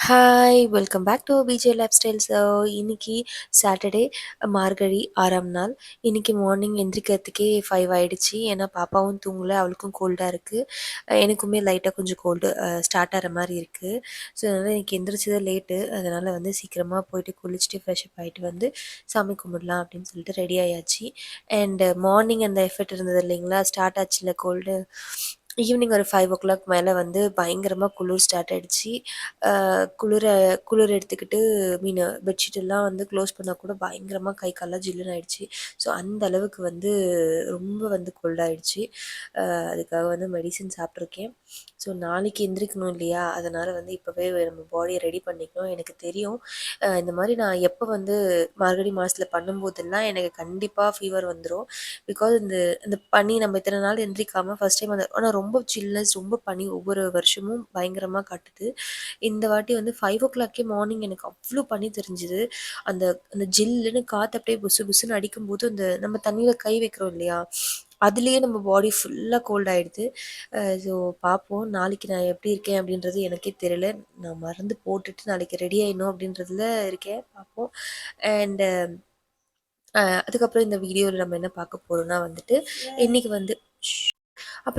Hi! Welcome back to PJ lifestyle. இன்னைக்கு Saturday Margazhi 6ஆம் நாள். இன்னைக்கு மார்னிங் எந்திரிக்கிறதுக்கே 5 ஆயிடுச்சு. ஏன்னா பாப்பாவும் தூங்கல. அவளுக்கும் கோல்டா இருக்கு. எனக்குமே லைட்டா கொஞ்சம் கோல்டு ஸ்டார்ட் ஆற மாரி இருக்கு. ஸோ, அதனால இன்னைக்கு எந்திரிச்சது லேட்டு. அதனால வந்து சீக்கிரமா போயிட்டு குளிச்சுட்டு ஃப்ரெஷ் அப் ஆயிட்டு வந்து சாமி கும்பிடலாம் அப்படின்னு சொல்லிட்டு ரெடி ஆயாச்சு. மார்னிங் அந்த எஃபெக்ட் இருந்தது இல்லைங்களா? Start ஆச்சுல்ல gold. ஈவினிங் ஒரு 5:00 மேல வந்து பயங்கரமா குளிர் ஸ்டார்ட் ஆயிடுச்சு. அ குளிர குளிர் எடுத்துக்கிட்டு பெட்ஷீட் எல்லாம் வந்து க்ளோஸ் பண்ணா கூட பயங்கரமா கை கால்லாம் ஜில்லுன்னு ஆயிடுச்சு. ஸோ அந்த அளவுக்கு வந்து ரொம்ப வந்து கோல்ட் ஆயிடுச்சு. அதுக்காக வந்து மெடிசின் சாப்பிட்டுருக்கேன். ஸோ நாளைக்கு எந்திரிக்கணும் இல்லையா? அதனால வந்து இப்பவே நம்ம பாடிய ரெடி பண்ணிக்கணும். எனக்கு தெரியும். இந்த மாரி நான் எப்போ வந்து மார்கழி மாசத்துல பண்ணும்போதெல்லாம் எனக்கு கண்டிப்பா ஃபீவர் வந்துரும். பிகாஸ் இந்த பனி நம்ம இத்தன நாள் எந்திரிக்காம ஃபர்ஸ்ட் டைம் ஆனா ரொம்ப சில்னஸ், ரொம்ப பனி ஒவ்வொரு வருஷமும் பயங்கரமா காட்டுது. இந்த வாட்டி வந்து 5:00 மார்னிங் எனக்கு அவ்ளோ பனி தெரிஞ்சுது. அந்த அந்த ஜில்லுன்னு காத்து அப்படியே புசு புசுன்னு அடிக்கும்போது, நம்ம தண்ணீல கை வைக்கிறோம் இல்லையா? அதுலயே நம்ம பாடி ஃபுல்லா கோல்ட் ஆயிடுது. ஸோ பார்ப்போம். நாளைக்கு நான் எப்படி இருக்கேன் அப்படின்றது எனக்கே தெரியல. நான் மருந்து போட்டுட்டு நாளைக்கு ரெடி ஆயிடணும் அப்படின்றதுல இருக்கேன். பார்ப்போம். அண்ட் அதுக்கப்புறம் இந்த வீடியோல நம்ம என்ன பார்க்க போறோம்னா வந்துட்டு, இன்னைக்கு வந்து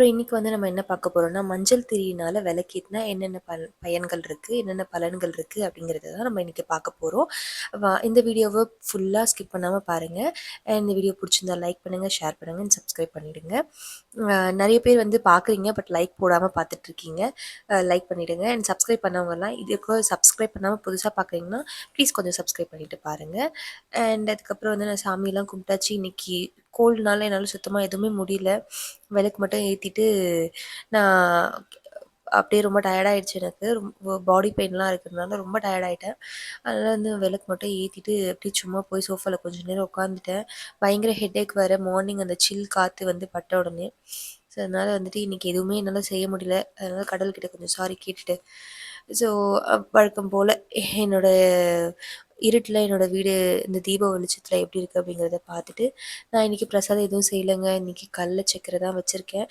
இன்னைக்கு வந்து நம்ம என்ன பார்க்க போறோம்னா, மஞ்சள் திரியினால விளக்கேத்துனா என்னென்ன பயன்கள் இருக்கு, என்னென்ன பலன்கள் இருக்கு அப்படிங்கிறத தான் நம்ம இன்னைக்கு பார்க்க போறோம். இந்த வீடியோவ ஃபுல்லா ஸ்கிப் பண்ணாம பாருங்க. இந்த வீடியோ பிடிச்சிருந்தா லைக் பண்ணுங்க, ஷேர் பண்ணுங்க, அண்ட் சப்ஸ்கிரைப் பண்ணிடுங்க. நெறைய பேர் வந்து பார்க்குறீங்க, பட் லைக் போடாம பார்த்துட்ருக்கீங்க. லைக் பண்ணிடுங்க. அண்ட் சப்ஸ்கிரைப் பண்ணவங்கலாம் இதுக்கு சப்ஸ்கிரைப் பண்ணாம புதுசா பார்க்குறீங்கன்னா, ப்ளீஸ் கொஞ்சம் சப்ஸ்கிரைப் பண்ணிட்டு பாருங்க. அண்ட் அதுக்கப்புறம் வந்து நான் சாமிலாம் கும்பிட்டாச்சு. இன்னைக்கு கோல்டுனால என்னால சுத்தமா எதுவுமே முடியல. விளக்கு மட்டும் ஏத்திட்டு நான் அப்படியே ரொம்ப டயர்ட் ஆயிடுச்சு எனக்கு. பாடி பெயின்லாம் இருக்கிறதுனால ரொம்ப டயர்ட் ஆயிட்டேன். அதனால வந்து விளக்கு மட்டும் ஏத்திட்டு அப்படியே சும்மா போய் சோஃபால கொஞ்ச நேரம் உட்காந்துட்டேன். பயங்கர ஹெட்டேக் வேற மார்னிங் அந்த சில் காத்து வந்து பட்ட உடனே. ஸோ அதனால வந்துட்டு இன்னைக்கு எதுவுமே என்னால செய்ய முடியல. அதனால கடவுள்கிட்ட கொஞ்சம் சாரி கேட்டுட்டு, ஸோ வழக்கம் போல என்னோட இருட்டுல என்னோட வீடு இந்த தீப வெளிச்சத்துல எப்படி இருக்கு அப்படிங்கிறத பார்த்துட்டு, நான் இன்னைக்கு பிரசாதம் எதுவும் செய்யலங்க. இன்னைக்கு கல்ல சர்க்கரை தான் வச்சிருக்கேன்.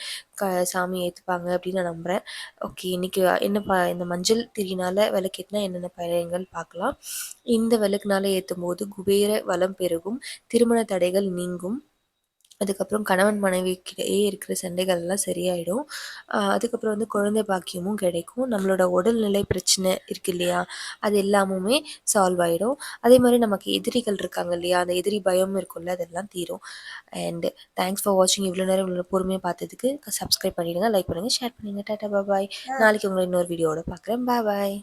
சாமி ஏத்துப்பாங்க அப்படின்னு நான் நம்புறேன். ஓகே, இன்னைக்கு இந்த மஞ்சள் திரியினால விளக்கேத்துனா என்னென்ன பயன்கள் பார்க்கலாம். இந்த விளக்குனால ஏத்தும்போது குபேர வளம் பெருகும், திருமண தடைகள் நீங்கும். அதுக்கப்புறம் கணவன் மனைவிக்கிடையே இருக்கிற சண்டைகள் எல்லாம் சரியாயிடும். அதுக்கப்புறம் வந்து குழந்தை பாக்கியமும் கிடைக்கும். நம்மளோட உடல்நிலை பிரச்சனை இருக்கு இல்லையா? அது எல்லாமுமே சால்வ் ஆயிடும். அதே மாரி நமக்கு எதிரிகள் இருக்காங்க இல்லையா? அந்த எதிரி பயம் இருக்கும்ல, அதெல்லாம் தீரும். அண்ட் தேங்க்ஸ் ஃபார் வாட்சிங். இவ்வளோ நேரம் இவ்வளோ பொறுமையா பார்த்ததுக்கு சப்ஸ்கிரைப் பண்ணிடுங்க, லைக் பண்ணுங்க, ஷேர் பண்ணுங்க. டாட்டா பாய். நாளைக்கு உங்களை இன்னொரு வீடியோவோட பார்க்குறேன். பாய்.